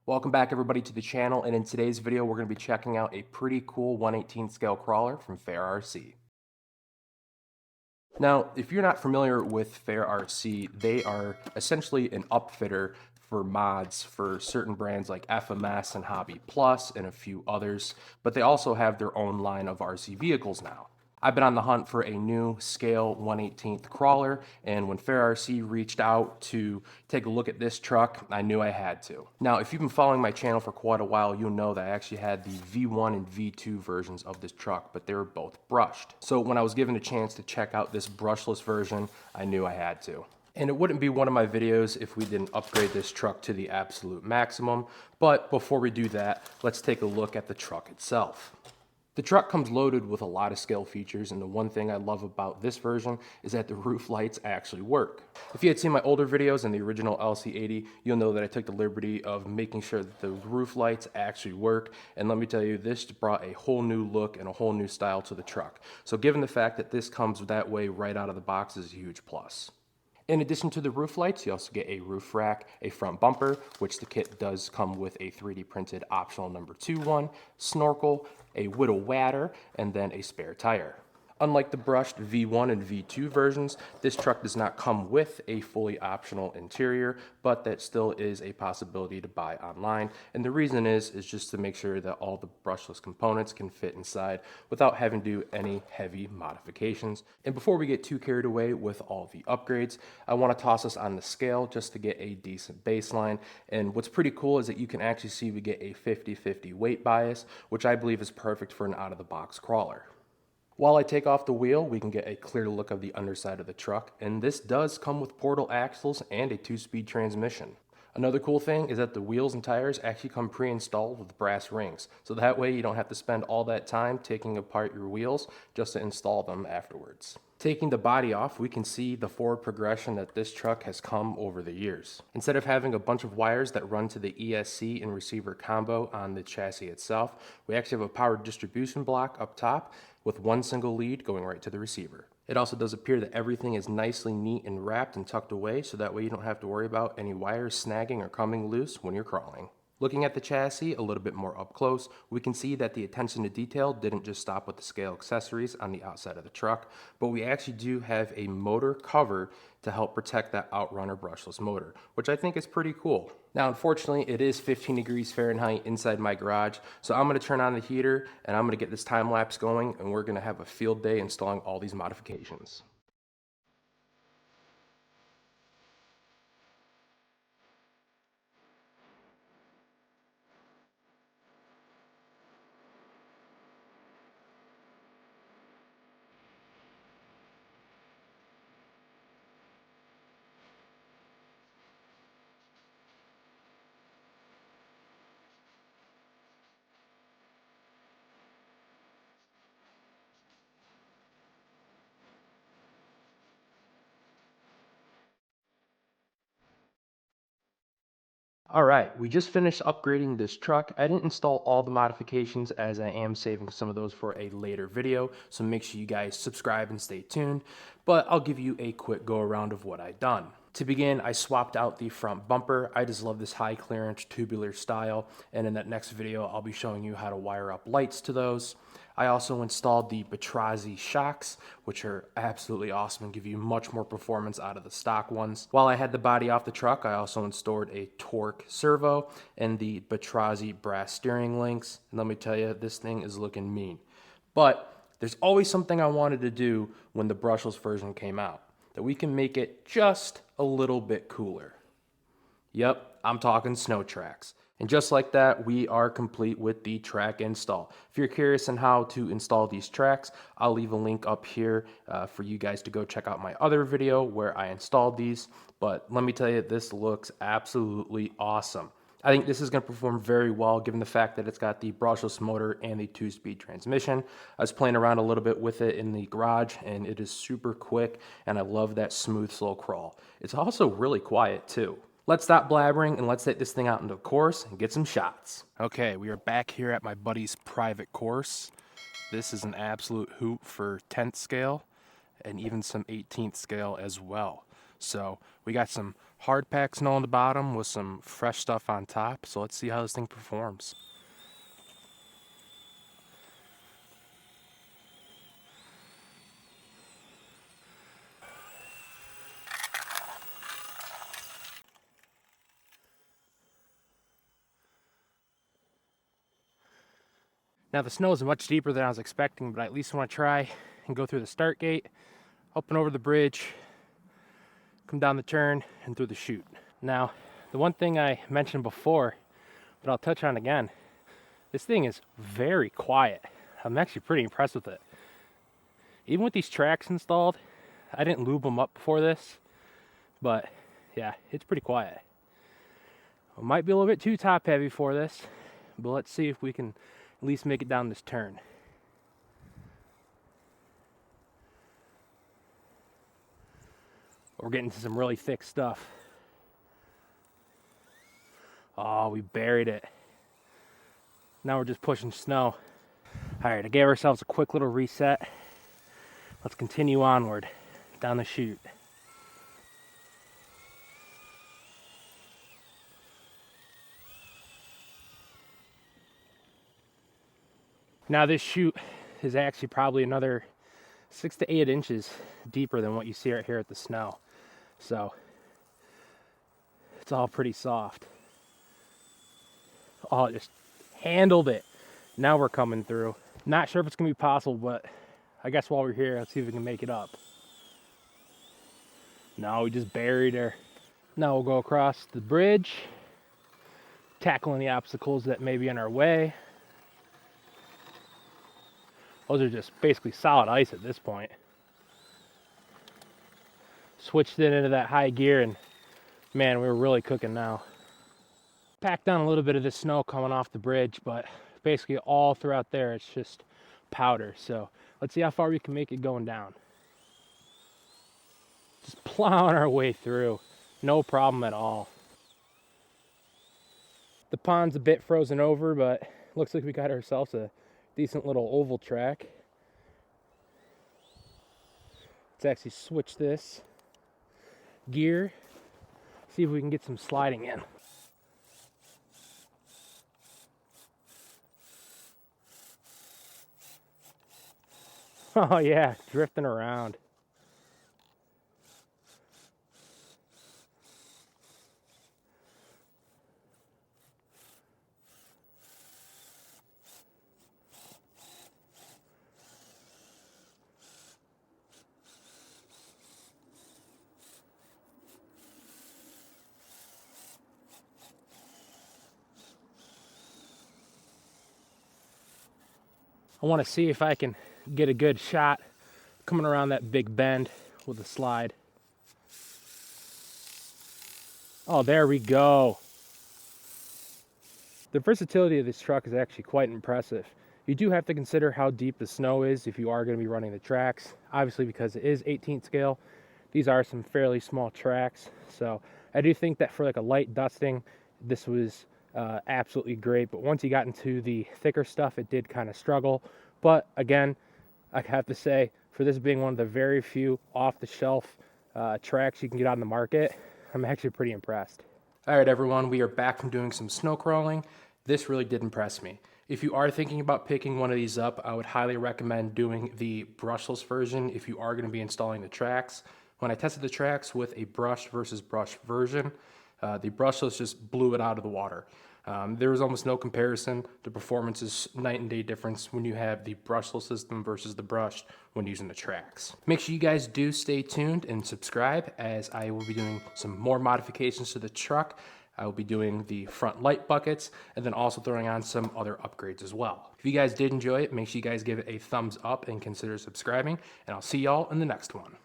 Welcome back everybody to the channel, and in today's video we're going to be checking out a pretty cool 1/18 scale crawler from FairRC. Now, if you're not familiar with FairRC, they are essentially an upfitter for mods for certain brands like FMS and Hobby Plus and a few others, but they also have their own line of RC vehicles now. I've been on the hunt for a new scale 1/18th crawler, and when FairRC reached out to take a look at this truck, I knew I had to. Now, if you've been following my channel for quite a while, you'll know that I actually had the V1 and V2 versions of this truck, but they were both brushed. So when I was given a chance to check out this brushless version, I knew I had to. And it wouldn't be one of my videos if we didn't upgrade this truck to the absolute maximum, but before we do that, let's take a look at the truck itself. The truck comes loaded with a lot of scale features, and the one thing I love about this version is that the roof lights actually work. If you had seen my older videos and the original LC80, you'll know that I took the liberty of making sure that the roof lights actually work, and let me tell you, this brought a whole new look and a whole new style to the truck. So given the fact that this comes that way right out of the box is a huge plus. In addition to the roof lights, you also get a roof rack, a front bumper, which the kit does come with a 3D printed optional number 2 one, snorkel, a whittle wadder, and then a spare tire. Unlike the brushed V1 and V2 versions, this truck does not come with a fully optional interior, but that still is a possibility to buy online. And the reason is just to make sure that all the brushless components can fit inside without having to do any heavy modifications. And before we get too carried away with all the upgrades, I want to toss us on the scale just to get a decent baseline. And what's pretty cool is that you can actually see we get a 50-50 weight bias, which I believe is perfect for an out-of-the-box crawler. While I take off the wheel, we can get a clear look of the underside of the truck, and this does come with portal axles and a 2-speed transmission. Another cool thing is that the wheels and tires actually come pre-installed with brass rings, so that way you don't have to spend all that time taking apart your wheels just to install them afterwards. Taking the body off, we can see the forward progression that this truck has come over the years. Instead of having a bunch of wires that run to the ESC and receiver combo on the chassis itself, we actually have a power distribution block up top with one single lead going right to the receiver. It also does appear that everything is nicely neat and wrapped and tucked away, so that way you don't have to worry about any wires snagging or coming loose when you're crawling. Looking at the chassis a little bit more up close, we can see that the attention to detail didn't just stop with the scale accessories on the outside of the truck, but we actually do have a motor cover to help protect that Outrunner brushless motor, which I think is pretty cool. Now, unfortunately, it is 15 degrees Fahrenheit inside my garage, so I'm going to turn on the heater and I'm going to get this time lapse going, and we're going to have a field day installing all these modifications. All right, we just finished upgrading this truck. I didn't install all the modifications as I am saving some of those for a later video, so make sure you guys subscribe and stay tuned, but I'll give you a quick go around of what I've done. To begin, I swapped out the front bumper. I just love this high clearance tubular style, and in that next video, I'll be showing you how to wire up lights to those. I also installed the Batrazzi shocks, which are absolutely awesome and give you much more performance out of the stock ones. While I had the body off the truck, I also installed a torque servo and the Batrazzi brass steering links. And let me tell you, this thing is looking mean. But there's always something I wanted to do when the brushless version came out, that we can make it just a little bit cooler. Yep, I'm talking snow tracks. And just like that, we are complete with the track install. If you're curious on how to install these tracks, I'll leave a link up here for you guys to go check out my other video where I installed these. But let me tell you, this looks absolutely awesome. I think this is going to perform very well given the fact that it's got the brushless motor and the 2-speed transmission. I was playing around a little bit with it in the garage, and it is super quick, and I love that smooth, slow crawl. It's also really quiet too. Let's stop blabbering and let's take this thing out into the course and get some shots. Okay, we are back here at my buddy's private course. This is an absolute hoot for 10th scale and even some 18th scale as well. So we got some hard packed snow on the bottom with some fresh stuff on top. So let's see how this thing performs. Now the snow is much deeper than I was expecting, but I at least want to try and go through the start gate, up and over the bridge, come down the turn, and through the chute. Now, the one thing I mentioned before, but I'll touch on again, this thing is very quiet. I'm actually pretty impressed with it. Even with these tracks installed, I didn't lube them up before this, but yeah, it's pretty quiet. It might be a little bit too top heavy for this, but let's see if we can at least make it down this turn. We're getting to some really thick stuff. Oh, we buried it. Now we're just pushing snow. All right, I gave ourselves a quick little reset. Let's continue onward down the chute. Now this chute is actually probably another 6 to 8 inches deeper than what you see right here at the snow. So it's all pretty soft. Oh, it just handled it. Now we're coming through. Not sure if it's gonna be possible, but I guess while we're here, let's see if we can make it up. No, we just buried her. Now we'll go across the bridge, tackling the obstacles that may be in our way. Those are just basically solid ice at this point. Switched it into that high gear and man, we're really cooking now. Packed down a little bit of this snow coming off the bridge, but basically all throughout there it's just powder. So let's see how far we can make it going down. Just plowing our way through, no problem at all. The pond's a bit frozen over, but looks like we got ourselves a decent little oval track. Let's actually switch this gear, see if we can get some sliding in. Oh yeah, drifting around. I want to see if I can get a good shot coming around that big bend with the slide. Oh, there we go. The versatility of this truck is actually quite impressive. You do have to consider how deep the snow is if you are going to be running the tracks. Obviously, because it is 18th scale, these are some fairly small tracks. So I do think that for like a light dusting, this was absolutely great. But once you got into the thicker stuff, it did kind of struggle. But again, I have to say, for this being one of the very few off-the-shelf tracks you can get on the market, I'm actually pretty impressed. All right, everyone, we are back from doing some snow crawling. This really did impress me. If you are thinking about picking one of these up, I would highly recommend doing the brushless version if you are going to be installing the tracks. When I tested the tracks with a brushed versus brush version, the brushless just blew it out of the water. There was almost no comparison. The performance is night and day difference when you have the brushless system versus the brushed when using the tracks. Make sure you guys do stay tuned and subscribe, as I will be doing some more modifications to the truck. I will be doing the front light buckets and then also throwing on some other upgrades as well. If you guys did enjoy it, make sure you guys give it a thumbs up and consider subscribing, and I'll see y'all in the next one.